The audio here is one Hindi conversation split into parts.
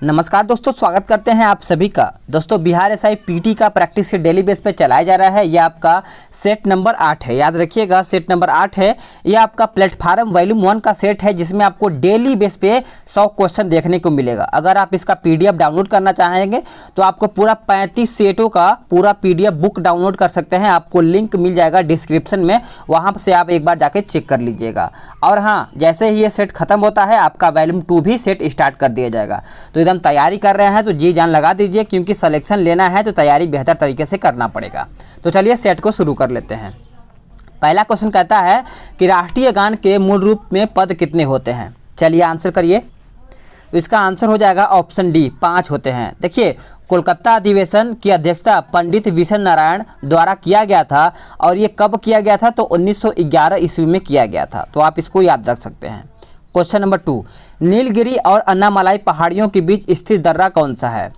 नमस्कार दोस्तों, स्वागत करते हैं आप सभी का। दोस्तों बिहार एसआई पीटी का प्रैक्टिस से डेली बेस पे चलाया जा रहा है। यह आपका सेट नंबर 8 है, याद रखिएगा सेट नंबर 8 है। यह आपका प्लेटफार्म वॉल्यूम 1 का सेट है जिसमें आपको डेली बेस पे 100 क्वेश्चन देखने को मिलेगा। अगर आप इसका पीडीएफ डाउनलोड करना चाहेंगे तो आपको पूरा 35 सेटों का पूरा पीडीएफ बुक डाउनलोड कर सकते हैं। आपको लिंक मिल जाएगा डिस्क्रिप्शन में, वहाँ से आप एक बार जाके चेक कर लीजिएगा। और हाँ, जैसे ही ये सेट खत्म होता है आपका वॉल्यूम 2 भी सेट स्टार्ट कर दिया जाएगा। तो एकदम तैयारी कर रहे हैं तो जी जान लगा दीजिए, क्योंकि सिलेक्शन लेना है तो तैयारी बेहतर तरीके से करना पड़ेगा। तो चलिए सेट को शुरू कर लेते हैं। पहला क्वेश्चन कहता है कि राष्ट्रीय गान के मूल रूप में पद कितने होते हैं। चलिए आंसर करिए। तो इसका आंसर हो जाएगा ऑप्शन डी, 5 होते हैं। देखिए, कोलकाता अधिवेशन की अध्यक्षता पंडित विशन नारायण द्वारा किया गया था और ये कब किया गया था, तो 1911 ईस्वी में किया गया था। तो आप इसको याद रख सकते हैं। क्वेश्चन नंबर 2, नीलगिरी और अन्नामलाई पहाड़ियों के बीच स्थित दर्रा कौन सा है।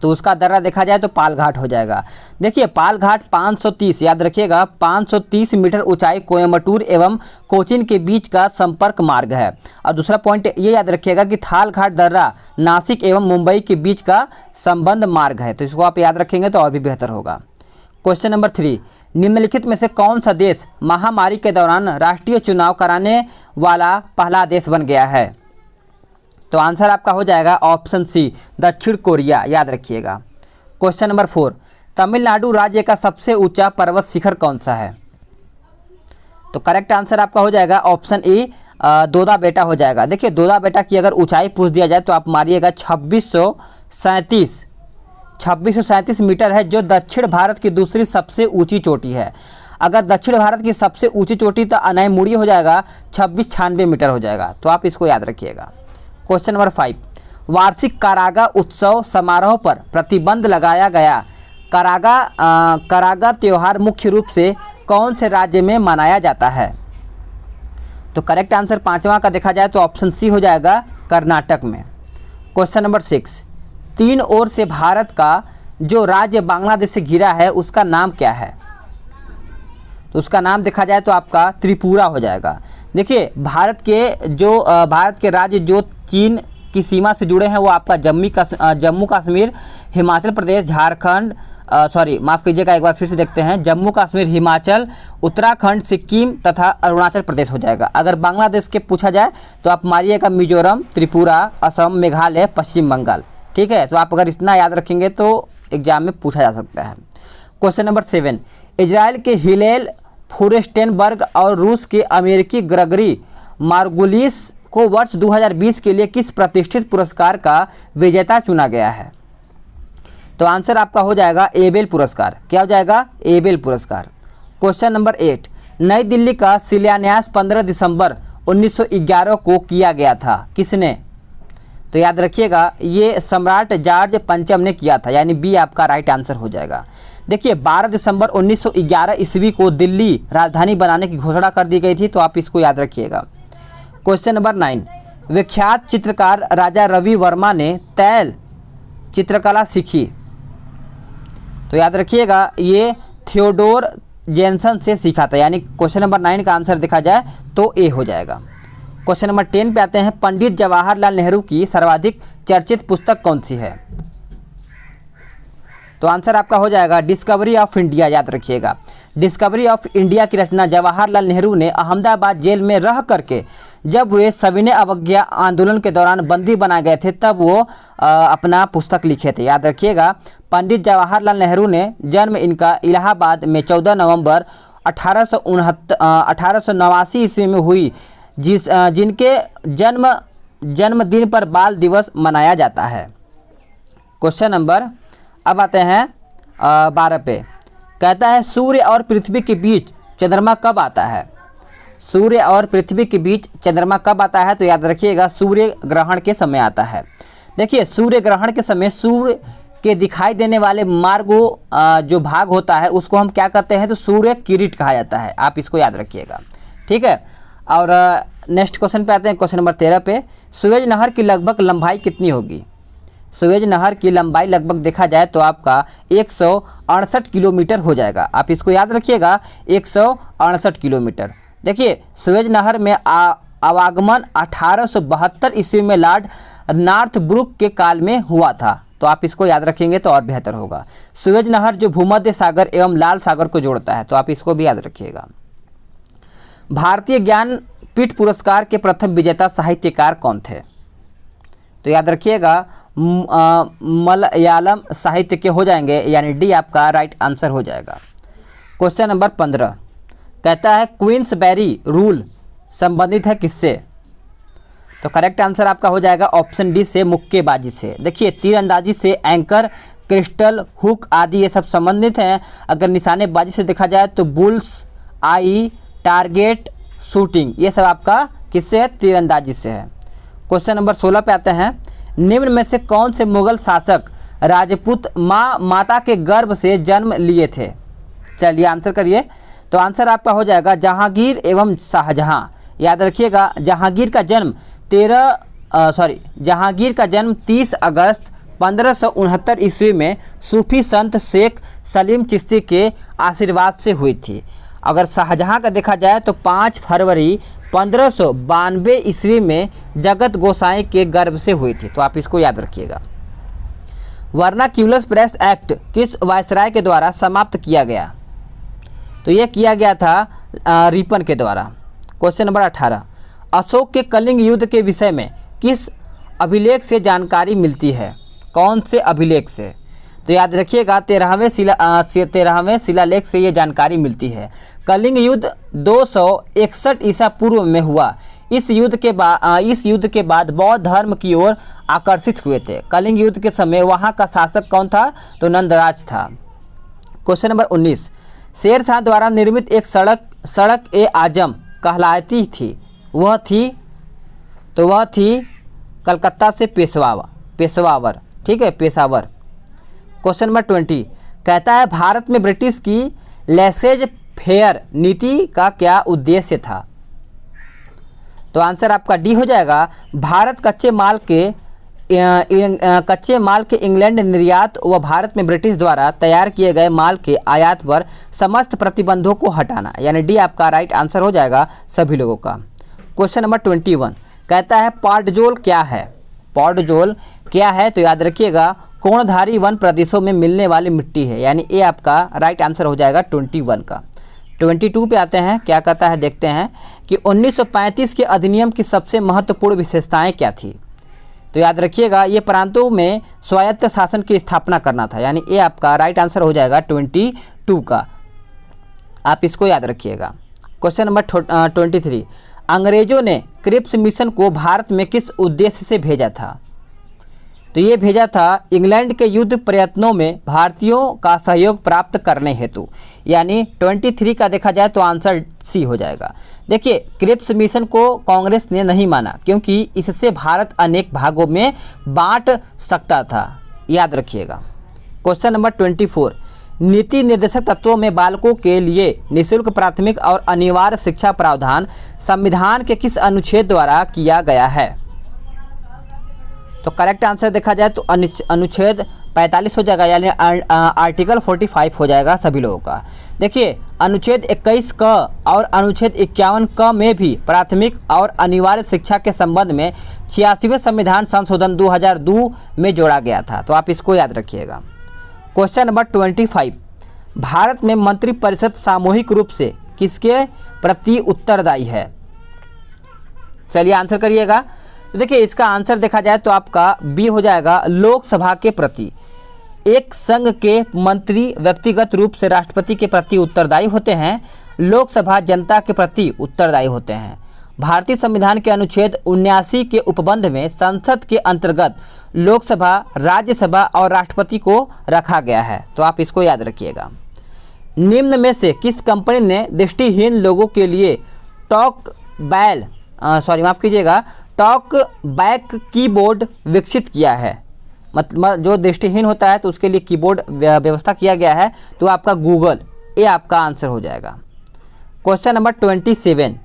तो उसका दर्रा देखा जाए तो पाल घाट हो जाएगा। देखिए, पाल घाट 530, याद रखिएगा 530 मीटर ऊंचाई कोयम्बटूर एवं कोचीन के बीच का संपर्क मार्ग है। और दूसरा पॉइंट ये याद रखिएगा कि थाल घाट दर्रा नासिक एवं मुंबई के बीच का संबंध मार्ग है। तो इसको आप याद रखेंगे तो और भी बेहतर होगा। क्वेश्चन नंबर 3, निम्नलिखित में से कौन सा देश महामारी के दौरान राष्ट्रीय चुनाव कराने वाला पहला देश बन गया है। तो आंसर आपका हो जाएगा ऑप्शन सी, दक्षिण कोरिया, याद रखिएगा। क्वेश्चन नंबर 4, तमिलनाडु राज्य का सबसे ऊंचा पर्वत शिखर कौन सा है। तो करेक्ट आंसर आपका हो जाएगा ऑप्शन ए, दोदा बेटा हो जाएगा। देखिए, दोदा बेटा की अगर ऊंचाई पूछ दिया जाए तो आप मारिएगा 2637 मीटर है, जो दक्षिण भारत की दूसरी सबसे ऊंची चोटी है। अगर दक्षिण भारत की सबसे ऊंची चोटी तो अनैमुड़ी हो जाएगा, 2696 मीटर हो जाएगा। तो आप इसको याद रखिएगा। क्वेश्चन नंबर 5, वार्षिक कारागा उत्सव समारोह पर प्रतिबंध लगाया गया कारागा त्यौहार मुख्य रूप से कौन से राज्य में मनाया जाता है। तो करेक्ट आंसर 5वां का देखा जाए तो ऑप्शन सी हो जाएगा, कर्नाटक में। क्वेश्चन नंबर 6, 3 ओर से भारत का जो राज्य बांग्लादेश से घिरा है उसका नाम क्या है। तो उसका नाम देखा जाए तो आपका त्रिपुरा हो जाएगा। देखिए, भारत के राज्य जो चीन की सीमा से जुड़े हैं वो आपका जम्मू कश्मीर, हिमाचल प्रदेश, झारखंड, माफ़ कीजिएगा, एक बार फिर से देखते हैं, जम्मू कश्मीर, हिमाचल, उत्तराखंड, सिक्किम तथा अरुणाचल प्रदेश हो जाएगा। अगर बांग्लादेश के पूछा जाए तो आप मारिएगा मिजोरम, त्रिपुरा, असम, मेघालय, पश्चिम बंगाल। ठीक है, तो आप अगर इतना याद रखेंगे तो एग्जाम में पूछा जा सकता है। क्वेश्चन नंबर 7, इजराइल के हिलेल फुरेस्टेनबर्ग और रूस के अमेरिकी ग्रेगरी मार्गुलिस को वर्ष 2020 के लिए किस प्रतिष्ठित पुरस्कार का विजेता चुना गया है। तो आंसर आपका हो जाएगा एबेल पुरस्कार। क्या हो जाएगा, एबेल पुरस्कार। क्वेश्चन नंबर 8, नई दिल्ली का शिलान्यास 15 दिसंबर 1911 को किया गया था, किसने। तो याद रखिएगा ये सम्राट जॉर्ज पंचम ने किया था, यानी बी आपका राइट आंसर हो जाएगा। देखिए, 12 दिसंबर 1911 ईस्वी को दिल्ली राजधानी बनाने की घोषणा कर दी गई थी। तो आप इसको याद रखिएगा। क्वेश्चन नंबर 9, विख्यात चित्रकार राजा रवि वर्मा ने तैल चित्रकला सीखी। तो याद रखिएगा ये थियोडोर जेनसन से सीखा था, यानी क्वेश्चन नंबर 9 का आंसर देखा जाए तो ए हो जाएगा। क्वेश्चन नंबर 10 पे आते हैं, पंडित जवाहरलाल नेहरू की सर्वाधिक चर्चित पुस्तक कौन सी है। तो आंसर आपका हो जाएगा डिस्कवरी ऑफ इंडिया, याद रखिएगा। डिस्कवरी ऑफ इंडिया की रचना जवाहरलाल नेहरू ने अहमदाबाद जेल में रह करके, जब वे सविनय अवज्ञा आंदोलन के दौरान बंदी बनाए गए थे तब वो अपना पुस्तक लिखे थे। याद रखिएगा, पंडित जवाहरलाल नेहरू ने जन्म इनका इलाहाबाद में 14 नवंबर 1889 ईस्वी में हुई, जिनके जन्मदिन पर बाल दिवस मनाया जाता है। क्वेश्चन नंबर अब आते हैं 12 पे। कहता है सूर्य और पृथ्वी के बीच चंद्रमा कब आता है। सूर्य और पृथ्वी के बीच चंद्रमा कब आता है। तो याद रखिएगा सूर्य ग्रहण के समय आता है। देखिए, सूर्य ग्रहण के समय सूर्य के दिखाई देने वाले मार्गों जो भाग होता है उसको हम क्या कहते हैं, तो सूर्य किरीट कहा जाता है। आप इसको याद रखिएगा। ठीक है, और नेक्स्ट क्वेश्चन पे आते हैं, क्वेश्चन नंबर 13 पे। सुएज नहर की लगभग लंबाई कितनी होगी। सुएज नहर की लंबाई लगभग देखा जाए तो आपका 168 किलोमीटर हो जाएगा। आप इसको याद रखिएगा, 168 किलोमीटर। देखिए, सुएज नहर में आवागमन 1872 ईस्वी में लॉर्ड नॉर्थ ब्रुक के काल में हुआ था। तो आप इसको याद रखेंगे तो और बेहतर होगा। सुएज नहर जो भूमध्य सागर एवं लाल सागर को जोड़ता है, तो आप इसको भी याद रखिएगा। भारतीय ज्ञानपीठ पुरस्कार के प्रथम विजेता साहित्यकार कौन थे? तो याद रखिएगा मलयालम साहित्य के हो जाएंगे, यानी डी आपका राइट आंसर हो जाएगा। क्वेश्चन नंबर 15 कहता है क्वींसबेरी रूल संबंधित है किससे? तो करेक्ट आंसर आपका हो जाएगा ऑप्शन डी से, मुक्केबाजी से। देखिए तीरंदाजी से, एंकर, क्रिस्टल, हुक आदि ये सब संबंधित हैं। अगर निशानेबाजी से देखा जाए तो बुल्स आई, टारगेट, शूटिंग, ये सब आपका किससे है? तीरंदाजी से है। क्वेश्चन नंबर 16 पे आते हैं। निम्न में से कौन से मुगल शासक राजपूत माता के गर्भ से जन्म लिए थे? चलिए आंसर करिए। तो आंसर आपका हो जाएगा जहांगीर एवं शाहजहां। याद रखिएगा जहांगीर का जन्म 30 अगस्त 1569 ईस्वी में सूफी संत शेख सलीम चिश्ती के आशीर्वाद से हुई थी। अगर शाहजहां का देखा जाए तो 5 फरवरी 1592 ईस्वी में जगत गोसाई के गर्भ से हुई थी। तो आप इसको याद रखिएगा। वर्नाक्यूलर प्रेस एक्ट किस वायसराय के द्वारा समाप्त किया गया? तो ये किया गया था रिपन के द्वारा। क्वेश्चन नंबर 18 अशोक के कलिंग युद्ध के विषय में किस अभिलेख से जानकारी मिलती है? कौन से अभिलेख से? तो याद रखिएगा 13वें शिलालेख से ये जानकारी मिलती है। कलिंग युद्ध 261 ईसा पूर्व में हुआ। इस युद्ध के बाद बौद्ध धर्म की ओर आकर्षित हुए थे। कलिंग युद्ध के समय वहाँ का शासक कौन था? तो नंदराज था। क्वेश्चन नंबर 19 शेर शाह द्वारा निर्मित एक सड़क ए आजम कहलाती थी, वह थी कलकत्ता से पेशवावर, ठीक है, पेशावर। क्वेश्चन नंबर 20 कहता है भारत में ब्रिटिश की लेसेज फेयर नीति का क्या उद्देश्य था? तो आंसर आपका डी हो जाएगा। भारत कच्चे माल के इंग्लैंड निर्यात व भारत में ब्रिटिश द्वारा तैयार किए गए माल के आयात पर समस्त प्रतिबंधों को हटाना, यानी डी आपका राइट आंसर हो जाएगा सभी लोगों का। क्वेश्चन नंबर 21 कहता है पॉडजोल क्या है? पॉडजोल क्या है? तो याद रखिएगा कोणधारी वन प्रदेशों में मिलने वाली मिट्टी है, यानी ए आपका राइट आंसर हो जाएगा 21 का। 22 पे आते हैं, क्या कहता है देखते हैं कि 1935 के अधिनियम की सबसे महत्वपूर्ण विशेषताएं क्या थी? तो याद रखिएगा ये प्रांतों में स्वायत्त शासन की स्थापना करना था, यानी ए आपका राइट आंसर हो जाएगा 22 का। आप इसको याद रखिएगा। क्वेश्चन नंबर 23 अंग्रेजों ने क्रिप्स मिशन को भारत में किस उद्देश्य से भेजा था? तो ये भेजा था इंग्लैंड के युद्ध प्रयत्नों में भारतीयों का सहयोग प्राप्त करने हेतु, यानी 23 का देखा जाए तो आंसर सी हो जाएगा। देखिए क्रिप्स मिशन को कांग्रेस ने नहीं माना क्योंकि इससे भारत अनेक भागों में बांट सकता था, याद रखिएगा। क्वेश्चन नंबर 24 नीति निर्देशक तत्वों में बालकों के लिए निःशुल्क प्राथमिक और अनिवार्य शिक्षा प्रावधान संविधान के किस अनुच्छेद द्वारा किया गया है? तो करेक्ट आंसर देखा जाए तो अनुच्छेद 45 हो जाएगा, यानी आर्टिकल 45 हो जाएगा सभी लोगों का। देखिए अनुच्छेद 21 क और अनुच्छेद 51 क में भी प्राथमिक और अनिवार्य शिक्षा के संबंध में 86वें संविधान संशोधन 2002 में जोड़ा गया था। तो आप इसको याद रखिएगा। क्वेश्चन नंबर 25 भारत में मंत्रिपरिषद सामूहिक रूप से किसके प्रति उत्तरदायी है? चलिए आंसर करिएगा। तो देखिए इसका आंसर देखा जाए तो आपका बी हो जाएगा लोकसभा के प्रति। एक संघ के मंत्री व्यक्तिगत रूप से राष्ट्रपति के प्रति उत्तरदायी होते हैं, लोकसभा जनता के प्रति उत्तरदायी होते हैं। भारतीय संविधान के अनुच्छेद 79 के उपबंध में संसद के अंतर्गत लोकसभा, राज्यसभा और राष्ट्रपति को रखा गया है। तो आप इसको याद रखिएगा। निम्न में से किस कंपनी ने दृष्टिहीन लोगों के लिए टॉक बैक कीबोर्ड विकसित किया है? मतलब जो दृष्टिहीन होता है तो उसके लिए कीबोर्ड व्यवस्था किया गया है। तो आपका गूगल, ये आपका आंसर हो जाएगा। क्वेश्चन नंबर 27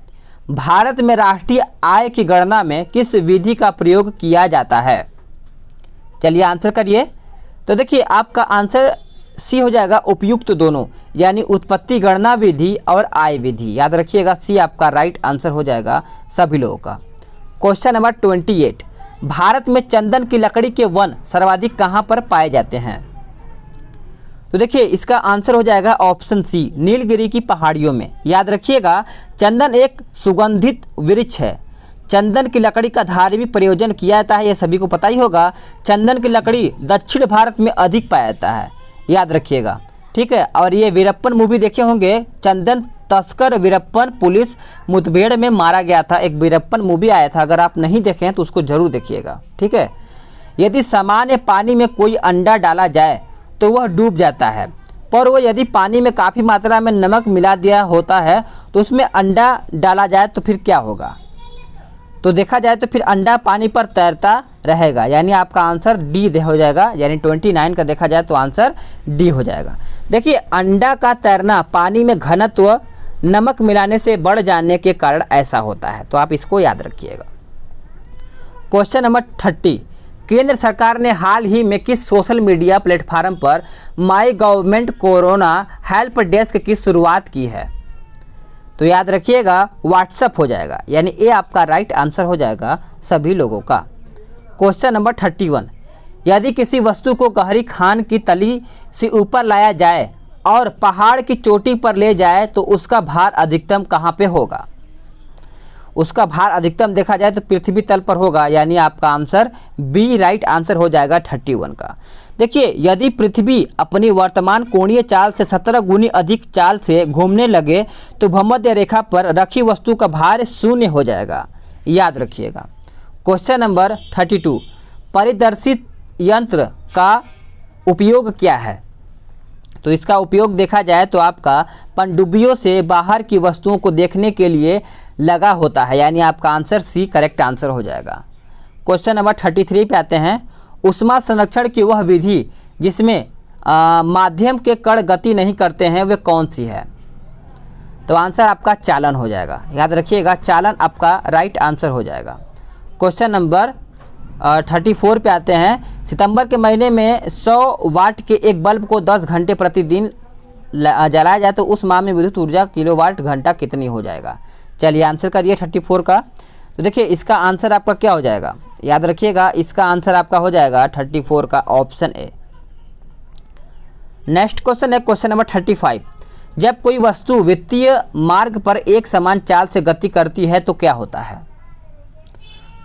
भारत में राष्ट्रीय आय की गणना में किस विधि का प्रयोग किया जाता है? चलिए आंसर करिए। तो देखिए आपका आंसर सी हो जाएगा उपयुक्त दोनों, यानी उत्पत्ति गणना विधि और आय विधि। याद रखिएगा सी आपका राइट आंसर हो जाएगा सभी लोगों का। क्वेश्चन नंबर 28 भारत में चंदन की लकड़ी के वन सर्वाधिक कहाँ पर पाए जाते हैं? तो देखिए इसका आंसर हो जाएगा ऑप्शन सी, नीलगिरी की पहाड़ियों में। याद रखिएगा, चंदन एक सुगंधित वृक्ष है। चंदन की लकड़ी का धार्मिक प्रयोजन किया जाता है, यह सभी को पता ही होगा। चंदन की लकड़ी दक्षिण भारत में अधिक पाया जाता है, याद रखिएगा, ठीक है। और ये वीरप्पन मूवी देखे होंगे, चंदन तस्कर वीरप्पन पुलिस मुठभेड़ में मारा गया था, एक वीरप्पन मूवी आया था, अगर आप नहीं देखें तो उसको जरूर देखिएगा, ठीक है। यदि सामान्य पानी में कोई अंडा डाला जाए तो वह डूब जाता है, पर वो यदि पानी में काफ़ी मात्रा में नमक मिला दिया होता है तो उसमें अंडा डाला जाए तो फिर क्या होगा? तो देखा जाए तो फिर अंडा पानी पर तैरता रहेगा, यानी आपका आंसर डी हो जाएगा, यानी 29 का देखा जाए तो आंसर डी हो जाएगा। देखिए अंडा का तैरना पानी में घनत्व नमक मिलाने से बढ़ जाने के कारण ऐसा होता है, तो आप इसको याद रखिएगा। क्वेश्चन नंबर 30, केंद्र सरकार ने हाल ही में किस सोशल मीडिया प्लेटफॉर्म पर my government corona help desk की शुरुआत की है? तो याद रखिएगा व्हाट्सएप हो जाएगा, यानी ये आपका राइट आंसर हो जाएगा सभी लोगों का। क्वेश्चन नंबर 31, यदि किसी वस्तु को गहरी खान की तली से ऊपर लाया जाए और पहाड़ की चोटी पर ले जाए तो उसका भार अधिकतम कहाँ पे होगा? उसका भार अधिकतम देखा जाए तो पृथ्वी तल पर होगा, यानी आपका आंसर बी राइट आंसर हो जाएगा 31 का। देखिए यदि पृथ्वी अपनी वर्तमान कोणीय चाल से 17 गुनी अधिक चाल से घूमने लगे तो भूमध्य रेखा पर रखी वस्तु का भार 0 हो जाएगा, याद रखिएगा। क्वेश्चन नंबर 32, परिदर्शित यंत्र का उपयोग क्या है? तो इसका उपयोग देखा जाए तो आपका पनडुब्बियों से बाहर की वस्तुओं को देखने के लिए लगा होता है, यानी आपका आंसर सी करेक्ट आंसर हो जाएगा। क्वेश्चन नंबर 33 पे आते हैं, ऊष्मा संरक्षण की वह विधि जिसमें माध्यम के कण गति नहीं करते हैं वे कौन सी है? तो आंसर आपका चालन हो जाएगा, याद रखिएगा चालन आपका राइट आंसर हो जाएगा। क्वेश्चन नंबर 34 पे आते हैं, सितंबर के महीने में 100 वाट के एक बल्ब को 10 घंटे प्रतिदिन जलाया जाए तो उस माह में विद्युत ऊर्जा किलोवाट घंटा कितनी हो जाएगा? चलिए आंसर करिए 34 का। तो देखिए इसका आंसर आपका क्या हो जाएगा, याद रखिएगा इसका आंसर आपका हो जाएगा 34 का ऑप्शन ए। नेक्स्ट क्वेश्चन है क्वेश्चन नंबर 35, जब कोई वस्तु वित्तीय मार्ग पर एक समान चाल से गति करती है तो क्या होता है?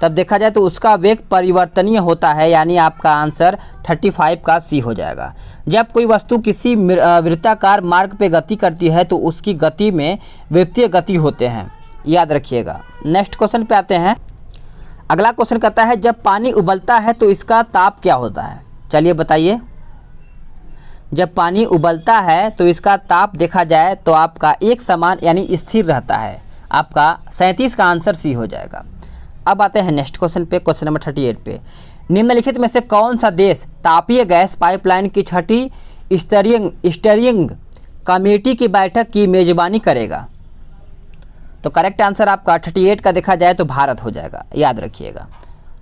तब देखा जाए तो उसका वेग परिवर्तनीय होता है, यानी आपका आंसर 35 का सी हो जाएगा। जब कोई वस्तु किसी वृत्ताकार मार्ग पे गति करती है तो उसकी गति में वृत्तीय गति होते हैं, याद रखिएगा। नेक्स्ट क्वेश्चन पे आते हैं, अगला क्वेश्चन कहता है जब पानी उबलता है तो इसका ताप क्या होता है? चलिए बताइए। जब पानी उबलता है तो इसका ताप देखा जाए तो आपका एक समान यानी स्थिर रहता है, आपका 37 का आंसर सी हो जाएगा। अब आते हैं नेक्स्ट क्वेश्चन पे, क्वेश्चन नंबर 38 पे, निम्नलिखित में से कौन सा देश तापीय गैस पाइपलाइन की छठी स्टीयरिंग कमेटी की बैठक की मेजबानी करेगा? तो करेक्ट आंसर आपका 38 का देखा जाए तो भारत हो जाएगा, याद रखिएगा।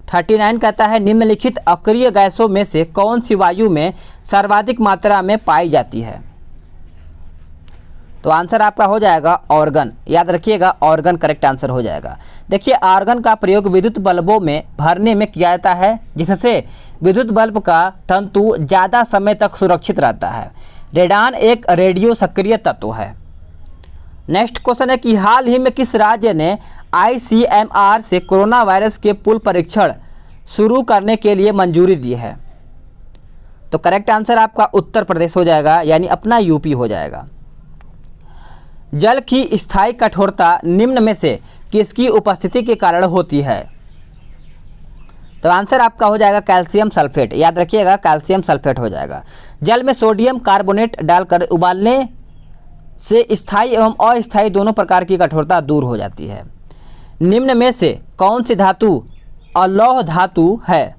39 कहता है निम्नलिखित अक्रिय गैसों में से कौन सी वायु में सर्वाधिक मात्रा में पाई जाती है? तो आंसर आपका हो जाएगा ऑर्गन, याद रखिएगा ऑर्गन करेक्ट आंसर हो जाएगा। देखिए आर्गन का प्रयोग विद्युत बल्बों में भरने में किया जाता है जिससे विद्युत बल्ब का तंतु ज़्यादा समय तक सुरक्षित रहता है। रेडान एक रेडियो सक्रिय तत्व है। नेक्स्ट क्वेश्चन है कि हाल ही में किस राज्य ने ICMR से कोरोना वायरस के पूल परीक्षण शुरू करने के लिए मंजूरी दी है? तो करेक्ट आंसर आपका उत्तर प्रदेश हो जाएगा, यानी अपना यूपी हो जाएगा। जल की स्थायी कठोरता निम्न में से किसकी उपस्थिति के कारण होती है? तो आंसर आपका हो जाएगा कैल्शियम सल्फेट, याद रखिएगा कैल्शियम सल्फेट हो जाएगा। जल में सोडियम कार्बोनेट डालकर उबालने से स्थायी एवं अस्थायी दोनों प्रकार की कठोरता दूर हो जाती है। निम्न में से कौन सी धातु अलौह धातु है?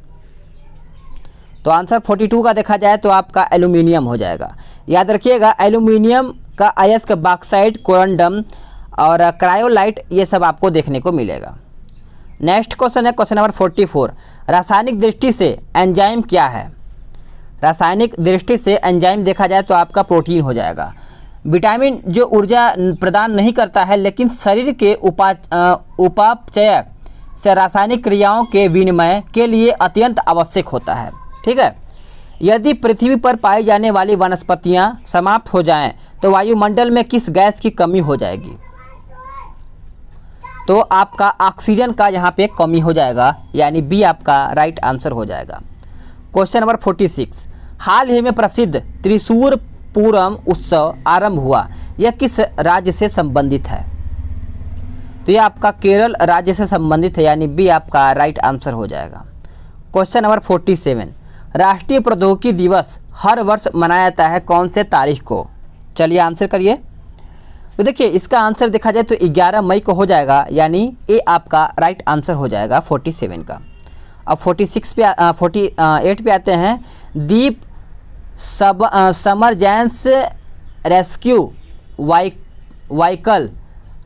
तो आंसर 42 का देखा जाए तो आपका एल्यूमिनियम हो जाएगा। याद रखिएगा एल्यूमिनियम का अयस्क बॉक्साइट, कोरंडम और क्रायोलाइट ये सब आपको देखने को मिलेगा। नेक्स्ट क्वेश्चन है क्वेश्चन नंबर 44, रासायनिक दृष्टि से एंजाइम क्या है? रासायनिक दृष्टि से एंजाइम देखा जाए तो आपका प्रोटीन हो जाएगा। विटामिन जो ऊर्जा प्रदान नहीं करता है लेकिन शरीर के उपापचय से रासायनिक क्रियाओं के विनिमय के लिए अत्यंत आवश्यक होता है। ठीक है, यदि पृथ्वी पर पाई जाने वाली वनस्पतियां समाप्त हो जाएं तो वायुमंडल में किस गैस की कमी हो जाएगी? तो आपका ऑक्सीजन का यहाँ पे कमी हो जाएगा, यानी बी आपका राइट आंसर हो जाएगा। क्वेश्चन नंबर 46, हाल ही में प्रसिद्ध त्रिशूर पूरम उत्सव आरंभ हुआ, यह किस राज्य से संबंधित है? तो यह आपका केरल राज्य से संबंधित है, यानी बी आपका राइट आंसर हो जाएगा। क्वेश्चन नंबर 47, राष्ट्रीय प्रौद्योगिकी दिवस हर वर्ष मनाया जाता है कौन से तारीख को? चलिए आंसर करिए। तो देखिए इसका आंसर देखा जाए तो 11 मई को हो जाएगा, यानी ए आपका राइट आंसर हो जाएगा 47 का। अब 48 पे आते हैं। दीप समरजेंस रेस्क्यू व्हीकल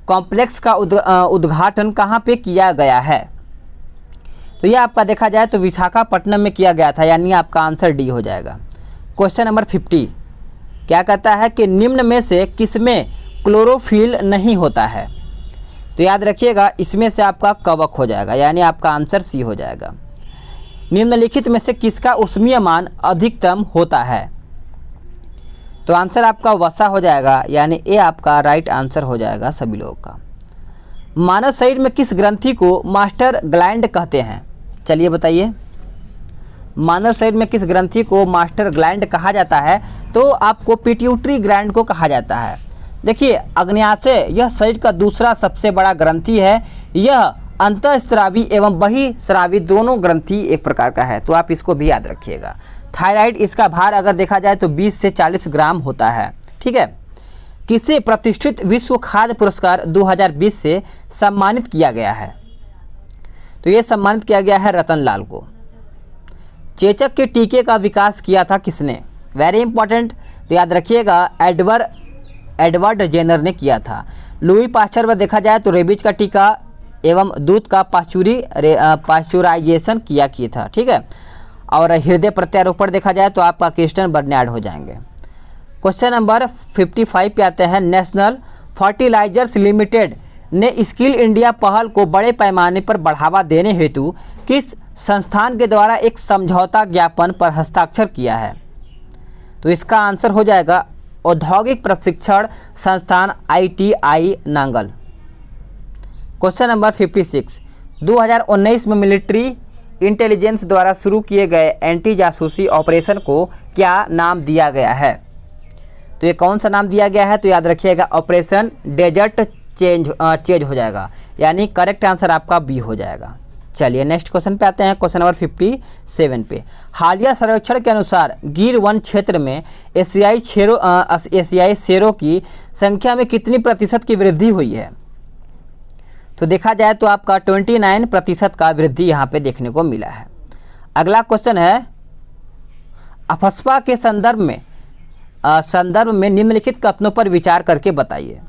कॉम्प्लेक्स का उद्घाटन कहाँ पे किया गया है? तो यह आपका देखा जाए तो विशाखापट्टनम में किया गया था, यानी आपका आंसर डी हो जाएगा। क्वेश्चन नंबर 50 क्या कहता है कि निम्न में से किसमें क्लोरोफिल नहीं होता है? तो याद रखिएगा इसमें से आपका कवक हो जाएगा, यानी आपका आंसर सी हो जाएगा। निम्नलिखित में से किसका ऊष्मीय मान अधिकतम होता है? तो आंसर आपका वसा हो जाएगा, यानी ए आपका राइट आंसर हो जाएगा सभी लोगों का। मानव शरीर में किस ग्रंथि को मास्टर ग्लैंड कहते हैं? चलिए बताइए, मानव शरीर में किस ग्रंथि को मास्टर ग्लैंड कहा जाता है? तो आपको पिट्यूटरी ग्लैंड को कहा जाता है। देखिए अग्न्याशय यह शरीर का दूसरा सबसे बड़ा ग्रंथि है। यह अंतःस्रावी एवं बहिस्रावी दोनों ग्रंथि एक प्रकार का है, तो आप इसको भी याद रखिएगा। थायराइड, इसका भार अगर देखा जाए तो 20 से 40 ग्राम होता है। ठीक है, किसे प्रतिष्ठित विश्व खाद्य पुरस्कार 2020 से सम्मानित किया गया है? तो ये सम्मानित किया गया है रतन लाल को। चेचक के टीके का विकास किया था किसने? वेरी इंपॉर्टेंट, तो याद रखिएगा एडवर्ड जेनर ने किया था। लुई पाश्चर में देखा जाए तो रेबीज का टीका एवं दूध का पाश्चुराइजेशन किया था। ठीक है, और हृदय प्रत्यारोपण देखा जाए तो आपका क्रिस्टियन बर्नार्ड हो जाएंगे। क्वेश्चन नंबर 55 पे आते हैं। नेशनल फर्टिलाइजर्स लिमिटेड ने स्किल इंडिया पहल को बड़े पैमाने पर बढ़ावा देने हेतु किस संस्थान के द्वारा एक समझौता ज्ञापन पर हस्ताक्षर किया है? तो इसका आंसर हो जाएगा औद्योगिक प्रशिक्षण संस्थान ITI नांगल। क्वेश्चन नंबर 56, 2019 में मिलिट्री इंटेलिजेंस द्वारा शुरू किए गए एंटी जासूसी ऑपरेशन को क्या नाम दिया गया है? तो ये कौन सा नाम दिया गया है? तो याद रखिएगा ऑपरेशन डेजर्ट चेंज हो जाएगा, यानी करेक्ट आंसर आपका बी हो जाएगा। चलिए नेक्स्ट क्वेश्चन पे आते हैं। क्वेश्चन नंबर 57 पे, हालिया सर्वेक्षण के अनुसार गिर वन क्षेत्र में एशियाई शेरों की संख्या में कितनी प्रतिशत की वृद्धि हुई है? तो देखा जाए तो आपका 29% का वृद्धि यहाँ पे देखने को मिला है। अगला क्वेश्चन है, अफस्पा के संदर्भ में निम्नलिखित कथनों पर विचार करके बताइए।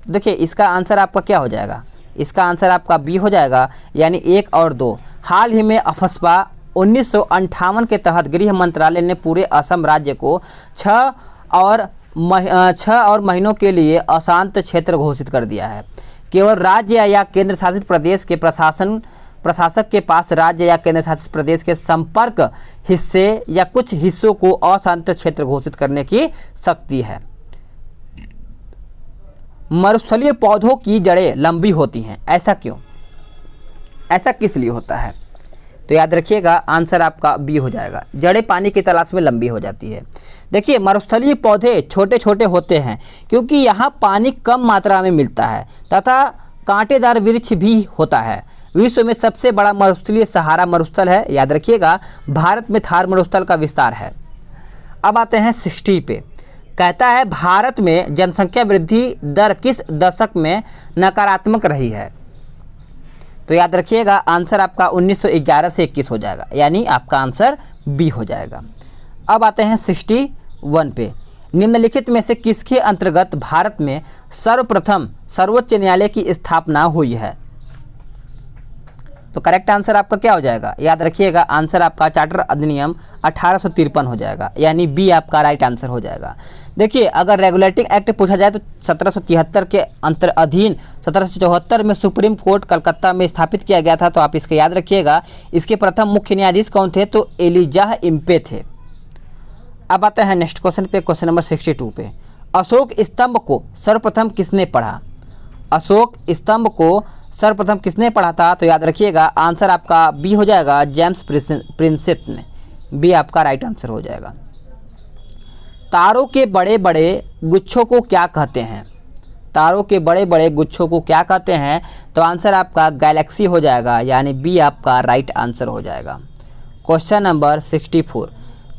देखिए इसका आंसर आपका क्या हो जाएगा? इसका आंसर आपका बी हो जाएगा, यानी 1 और 2। हाल ही में अफस्पा 1958 के तहत गृह मंत्रालय ने पूरे असम राज्य को 6 और महीनों के लिए अशांत क्षेत्र घोषित कर दिया है। केवल राज्य या केंद्र शासित प्रदेश के प्रशासक के पास राज्य या केंद्र शासित प्रदेश के संपर्क हिस्से या कुछ हिस्सों को अशांत क्षेत्र घोषित करने की शक्ति है। मरुस्थलीय पौधों की जड़ें लंबी होती हैं, ऐसा क्यों? ऐसा किस लिए होता है? तो याद रखिएगा आंसर आपका बी हो जाएगा, जड़ें पानी की तलाश में लंबी हो जाती है। देखिए मरुस्थलीय पौधे छोटे छोटे होते हैं क्योंकि यहाँ पानी कम मात्रा में मिलता है तथा कांटेदार वृक्ष भी होता है। विश्व में सबसे बड़ा मरुस्थलीय सहारा मरुस्थल है, याद रखिएगा भारत में थार मरुस्थल का विस्तार है। अब आते हैं 60 पे, कहता है भारत में जनसंख्या वृद्धि दर किस दशक में नकारात्मक रही है? तो याद रखिएगा आंसर आपका 1911 से 21 हो जाएगा, यानी आपका आंसर बी हो जाएगा। अब आते हैं 61 पे, निम्नलिखित में से किसके अंतर्गत भारत में सर्वप्रथम सर्वोच्च न्यायालय की स्थापना हुई है? तो करेक्ट आंसर आपका क्या हो जाएगा, याद रखिएगा आंसर आपका चार्टर अधिनियम 1853 हो जाएगा, यानी बी आपका राइट आंसर हो जाएगा। देखिए अगर रेगुलेटिंग एक्ट पूछा जाए तो 1773 के अधीन 1774 में सुप्रीम कोर्ट कलकत्ता में स्थापित किया गया था। तो आप इसका याद रखिएगा, इसके प्रथम मुख्य न्यायाधीश कौन थे, तो एलिजाह इम्पे थे। अब आते हैं नेक्स्ट क्वेश्चन पे, क्वेश्चन नंबर 62 पे। अशोक स्तंभ को सर्वप्रथम किसने पढ़ा, अशोक स्तंभ को सर्वप्रथम किसने पढ़ा था, तो याद रखिएगा आंसर आपका बी हो जाएगा, जेम्स प्रिंसेप ने, बी आपका राइट आंसर हो जाएगा। तारों के बड़े बड़े गुच्छों को क्या कहते हैं, तारों के बड़े बड़े गुच्छों को क्या कहते हैं, तो आंसर आपका गैलेक्सी हो जाएगा, यानी बी आपका राइट आंसर हो जाएगा। Question number 64।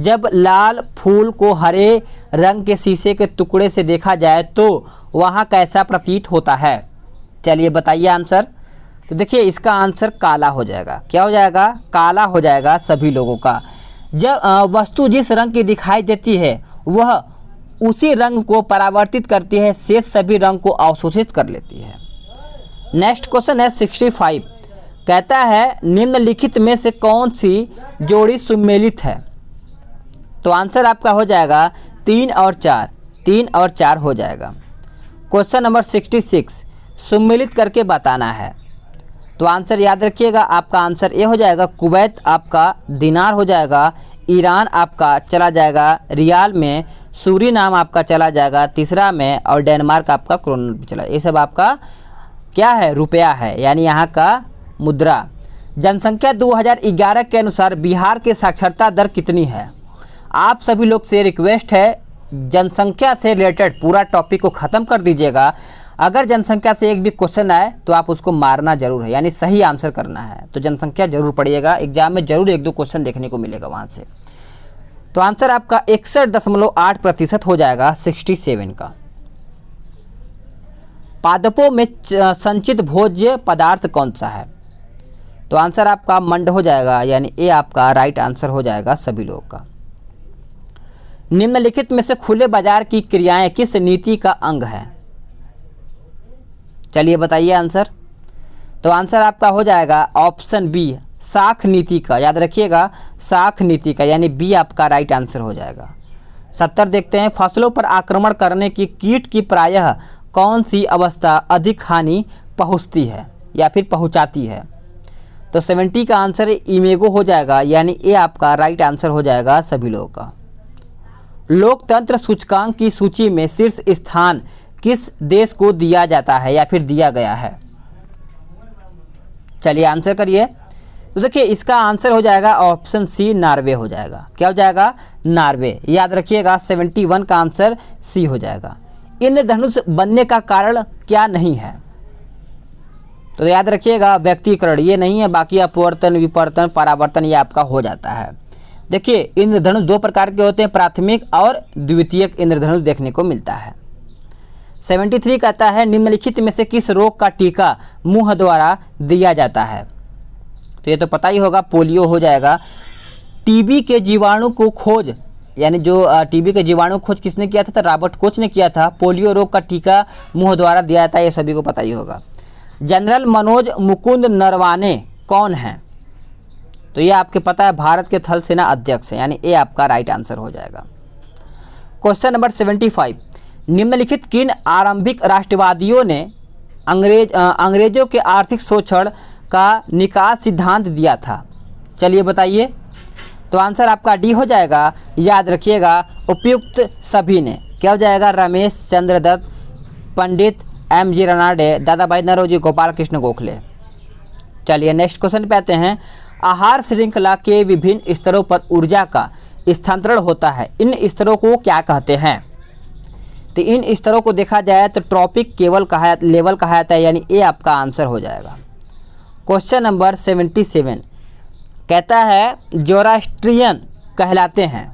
जब लाल फूल को हरे रंग के शीशे के टुकड़े से देखा जाए तो वहाँ कैसा प्रतीत होता है, चलिए बताइए आंसर। तो देखिए इसका आंसर काला हो जाएगा, क्या हो जाएगा, काला हो जाएगा सभी लोगों का। जब वस्तु जिस रंग की दिखाई देती है वह उसी रंग को परावर्तित करती है, शेष सभी रंग को अवशोषित कर लेती है। नेक्स्ट क्वेश्चन है 65। कहता है निम्नलिखित में से कौन सी जोड़ी सुमेलित है, तो आंसर आपका हो जाएगा 3 और 4, 3 और 4 हो जाएगा। Question number 66। सुमेलित करके बताना है, तो आंसर याद रखिएगा आपका आंसर ए हो जाएगा, कुवैत आपका दिनार हो जाएगा, ईरान आपका चला जाएगा रियाल में, सूरीनाम आपका चला जाएगा तीसरा में, और डेनमार्क आपका क्रोनल में चला। ये सब आपका क्या है, रुपया है, यानी यहाँ का मुद्रा। जनसंख्या 2011 के अनुसार बिहार की साक्षरता दर कितनी है। आप सभी लोग से रिक्वेस्ट है, जनसंख्या से रिलेटेड पूरा टॉपिक को ख़त्म कर दीजिएगा। अगर जनसंख्या से एक भी क्वेश्चन आए तो आप उसको मारना जरूर है, यानी सही आंसर करना है। तो जनसंख्या जरूर पढ़िएगा, एग्जाम में जरूर 1-2 क्वेश्चन देखने को मिलेगा वहाँ से। तो आंसर आपका 61.8% हो जाएगा 67 का। पादपों में संचित भोज्य पदार्थ कौन सा है, तो आंसर आपका मंड हो जाएगा, यानी ए आपका राइट आंसर हो जाएगा सभी लोगों का। निम्नलिखित में से खुले बाजार की क्रियाएं किस नीति का अंग है, चलिए बताइए आंसर। तो आंसर आपका हो जाएगा ऑप्शन बी, साख नीति का, याद रखिएगा साख नीति का, यानी बी आपका राइट आंसर हो जाएगा। 70 देखते हैं। फसलों पर आक्रमण करने की कीट की प्रायः कौन सी अवस्था अधिक हानि पहुंचती है या फिर पहुंचाती है, तो 70 का आंसर इमेगो हो जाएगा, यानी ए आपका राइट आंसर हो जाएगा सभी लोगों का। लोकतंत्र सूचकांक की सूची में शीर्ष स्थान किस देश को दिया जाता है या फिर दिया गया है, चलिए आंसर करिए। तो देखिए इसका आंसर हो जाएगा ऑप्शन सी, नार्वे हो जाएगा। क्या हो जाएगा, नार्वे। याद रखिएगा 71 का आंसर सी हो जाएगा। इंद्रधनुष बनने का कारण क्या नहीं है, तो याद रखिएगा व्यक्तिकरण, ये नहीं है, बाकी अपवर्तन विपर्तन परावर्तन ये आपका हो जाता है। देखिए इंद्रधनुष 2 प्रकार के होते हैं, प्राथमिक और द्वितीयक इंद्रधनुष देखने को मिलता है। 73 कहता है निम्नलिखित में से किस रोग का टीका मुंह द्वारा दिया जाता है, तो ये तो पता ही होगा, पोलियो हो जाएगा। टीबी के जीवाणु को खोज, यानी जो टीबी के जीवाणु खोज किसने किया था, तो रॉबर्ट कोच ने किया था। पोलियो रोग का टीका मुंह द्वारा दिया जाता है, ये सभी को पता ही होगा। जनरल मनोज मुकुंद नरवाने कौन हैं, तो ये आपके पता है भारत के थल सेना अध्यक्ष है, यानी ए आपका राइट आंसर हो जाएगा। Question number 75। निम्नलिखित किन आरंभिक राष्ट्रवादियों ने अंग्रेजों के आर्थिक शोषण का निकास सिद्धांत दिया था, चलिए बताइए। तो आंसर आपका डी हो जाएगा, याद रखिएगा उपयुक्त सभी ने। क्या हो जाएगा, रमेश चंद्र दत्त, पंडित M.G. रनाडे, दादा भाई नौरोजी, गोपाल कृष्ण गोखले। चलिए नेक्स्ट क्वेश्चन पे आते हैं। आहार श्रृंखला के विभिन्न स्तरों पर ऊर्जा का स्थानांतरण होता है, इन स्तरों को क्या कहते हैं, तो इन स्तरों को देखा जाए तो ट्रॉपिक लेवल कहा जाता है, यानी ए आपका आंसर हो जाएगा। क्वेश्चन नंबर 77 कहता है जोरास्ट्रियन कहलाते हैं,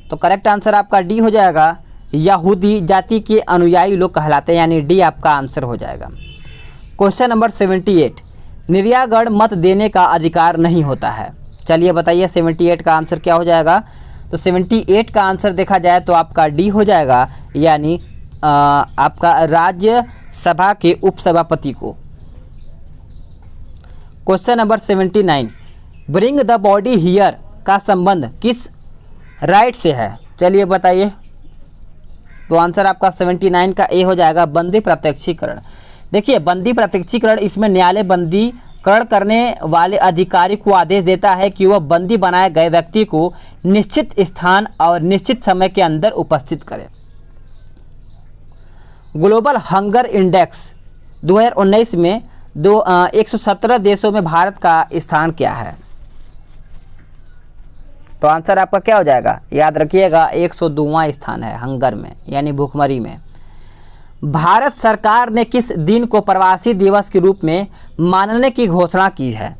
तो करेक्ट आंसर आपका डी हो जाएगा, यहूदी जाति के अनुयायी लोग कहलाते हैं, यानी डी आपका आंसर हो जाएगा। क्वेश्चन नंबर 78 निर्यागढ़ मत देने का अधिकार नहीं होता है, चलिए बताइए 78 का आंसर क्या हो जाएगा। तो 78 का आंसर देखा जाए तो आपका डी हो जाएगा, यानी आपका राज्यसभा के उपसभापति को। Question number 79, bring the body here का संबंध किस राइट से है? चलिए बताइए। तो आंसर आपका 79 का ए हो जाएगा, बंदी प्रत्यक्षीकरण। देखिए बंदी प्रत्यक्षीकरण, इसमें न्यायालय बंदीकरण करने वाले अधिकारी को आदेश देता है कि वह बंदी बनाए गए व्यक्ति को निश्चित स्थान और निश्चित समय के अंदर उपस्थित करे। ग्लोबल हंगर इंडेक्स 2019 में 117 देशों में भारत का स्थान क्या है? तो आंसर आपका क्या हो जाएगा? याद रखिएगा 102वां स्थान है हंगर में, यानी भूखमरी में। भारत सरकार ने किस दिन को प्रवासी दिवस के रूप में मानने की घोषणा की है?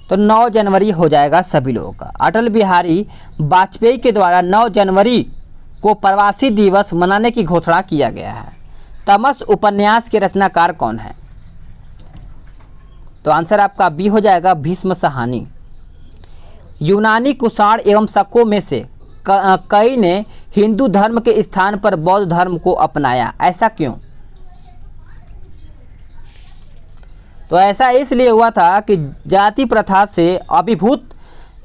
तो 9 जनवरी हो जाएगा सभी लोगों का। अटल बिहारी वाजपेयी के द्वारा 9 जनवरी को प्रवासी दिवस मनाने की घोषणा किया गया है। तमस उपन्यास के रचनाकार कौन है? तो आंसर आपका बी हो जाएगा, भीष्म साहनी। यूनानी कुषाण एवं शकों में से कई ने हिंदू धर्म के स्थान पर बौद्ध धर्म को अपनाया, ऐसा क्यों? तो ऐसा इसलिए हुआ था कि जाति प्रथा से अभिभूत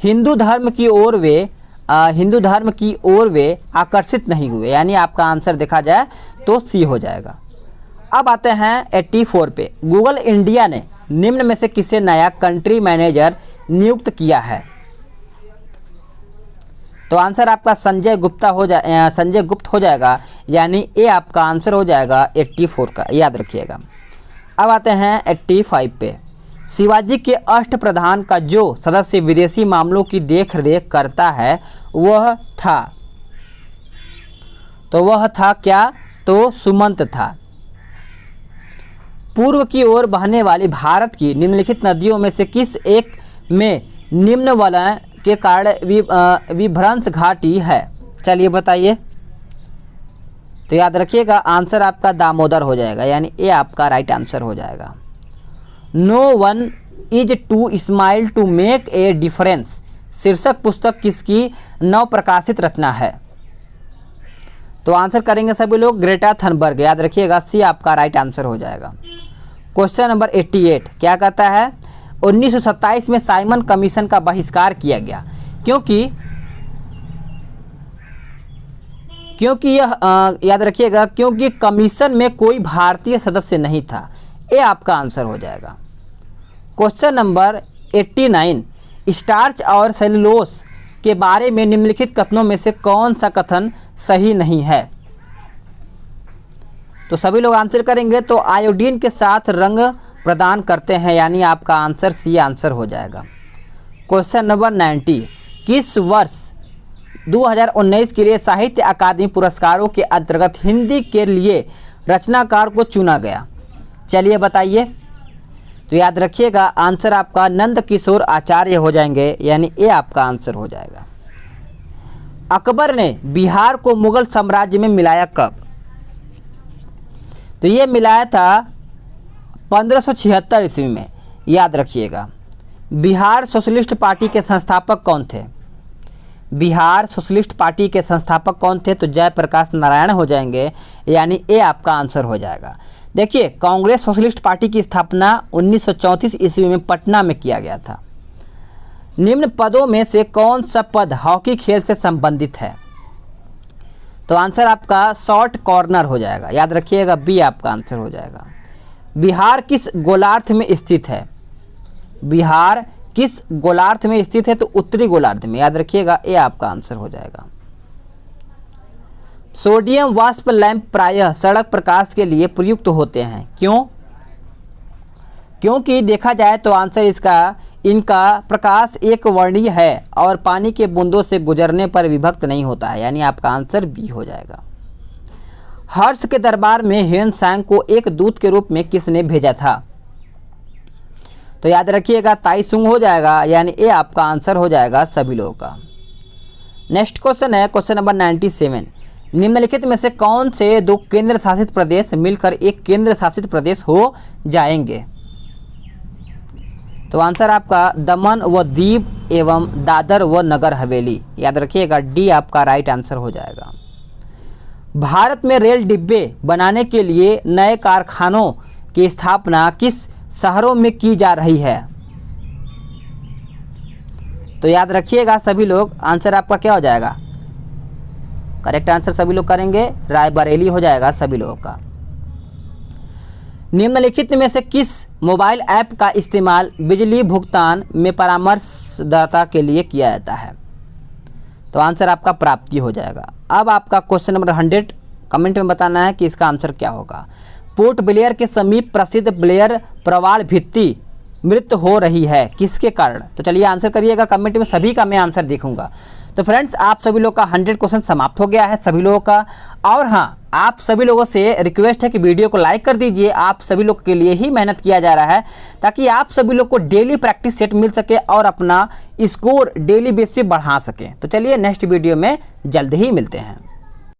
हिंदू धर्म की ओर वे आकर्षित नहीं हुए, यानी आपका आंसर देखा जाए तो सी हो जाएगा। अब आते हैं 84 पे। गूगल इंडिया ने निम्न में से किसे नया कंट्री मैनेजर नियुक्त किया है? तो आंसर आपका संजय गुप्त हो जाएगा, यानी ए आपका आंसर हो जाएगा 84 का, याद रखिएगा। अब आते हैं 85 पे। शिवाजी के अष्टप्रधान का जो सदस्य विदेशी मामलों की देखरेख करता है वह था क्या? तो सुमंत था। पूर्व की ओर बहने वाली भारत की निम्नलिखित नदियों में से किस एक में निम्न वलय के कारण विभ्रंश घाटी है? चलिए बताइए। तो याद रखिएगा आंसर आपका दामोदर हो जाएगा, यानी ए आपका राइट आंसर हो जाएगा। No one is too small to make a difference शीर्षक पुस्तक किसकी नवप्रकाशित रचना है? तो आंसर करेंगे सभी लोग ग्रेटा थनबर्ग, याद रखिएगा सी आपका राइट आंसर हो जाएगा। क्वेश्चन नंबर 88 क्या कहता है? 1927 में साइमन कमीशन का बहिष्कार किया गया क्योंकि यह याद रखिएगा क्योंकि कमीशन में कोई भारतीय सदस्य नहीं था। ये आपका आंसर हो जाएगा। क्वेश्चन नंबर 89 स्टार्च और सेलुलोस के बारे में निम्नलिखित कथनों में से कौन सा कथन सही नहीं है? तो सभी लोग आंसर करेंगे। तो आयोडीन के साथ रंग प्रदान करते हैं, यानी आपका आंसर सी आंसर हो जाएगा। क्वेश्चन नंबर 90 किस वर्ष 2019 के लिए साहित्य अकादमी पुरस्कारों के अंतर्गत हिंदी के लिए रचनाकार को चुना गया? चलिए बताइए। तो याद रखिएगा आंसर आपका नंद किशोर आचार्य हो जाएंगे, यानी ये आपका आंसर हो जाएगा। अकबर ने बिहार को मुगल साम्राज्य में मिलाया कब? तो ये मिलाया था 1576 ईस्वी में, याद रखिएगा। बिहार सोशलिस्ट पार्टी के संस्थापक कौन थे? बिहार सोशलिस्ट पार्टी के संस्थापक कौन थे? तो जयप्रकाश नारायण हो जाएंगे, यानी ए आपका आंसर हो जाएगा। देखिए कांग्रेस सोशलिस्ट पार्टी की स्थापना 1934 ईस्वी में पटना में किया गया था। निम्न पदों में से कौन सा पद हॉकी खेल से संबंधित है? तो आंसर आपका शॉर्ट कॉर्नर हो जाएगा, याद रखिएगा बी आपका आंसर हो जाएगा। बिहार किस गोलार्ध में स्थित है? बिहार किस गोलार्ध में स्थित है? तो उत्तरी गोलार्ध में, याद रखिएगा ए आपका आंसर हो जाएगा। सोडियम वाष्प लैंप प्रायः सड़क प्रकाश के लिए प्रयुक्त होते हैं, क्यों? क्योंकि देखा जाए तो आंसर इनका प्रकाश एक वर्णीय है और पानी के बूंदों से गुजरने पर विभक्त नहीं होता है, यानी आपका आंसर बी हो जाएगा। हर्ष के दरबार में ह्वेन सांग को एक दूत के रूप में किसने भेजा था? तो याद रखिएगा ताइसुंग हो जाएगा, यानी ए आपका आंसर हो जाएगा सभी लोगों का। नेक्स्ट क्वेश्चन है क्वेश्चन नंबर 97 निम्नलिखित में से कौन से दो केंद्र शासित प्रदेश मिलकर एक केंद्र शासित प्रदेश हो जाएंगे? तो आंसर आपका दमन व दीव एवं दादर व नगर हवेली, याद रखिएगा डी आपका राइट आंसर हो जाएगा। भारत में रेल डिब्बे बनाने के लिए नए कारखानों की स्थापना किस शहरों में की जा रही है? तो याद रखिएगा सभी लोग, आंसर आपका क्या हो जाएगा? करेक्ट आंसर सभी लोग करेंगे रायबरेली हो जाएगा सभी लोगों का। निम्नलिखित में से किस मोबाइल ऐप का इस्तेमाल बिजली भुगतान में परामर्शदाता के लिए किया जाता है? तो आंसर आपका प्राप्ति हो जाएगा। अब आपका क्वेश्चन नंबर 100 कमेंट में बताना है कि इसका आंसर क्या होगा। पोर्ट ब्लेयर के समीप प्रसिद्ध ब्लेयर प्रवाल भित्ति मृत्यु हो रही है, किसके कारण? तो चलिए आंसर करिएगा कमेंट में, सभी का मैं आंसर देखूंगा। तो फ्रेंड्स आप सभी लोग का 100 क्वेश्चन समाप्त हो गया है सभी लोगों का। और हाँ, आप सभी लोगों से रिक्वेस्ट है कि वीडियो को लाइक कर दीजिए। आप सभी लोग के लिए ही मेहनत किया जा रहा है ताकि आप सभी लोग को डेली प्रैक्टिस सेट मिल सके और अपना स्कोर डेली बेस पे बढ़ा सके। तो चलिए नेक्स्ट वीडियो में जल्द ही मिलते हैं।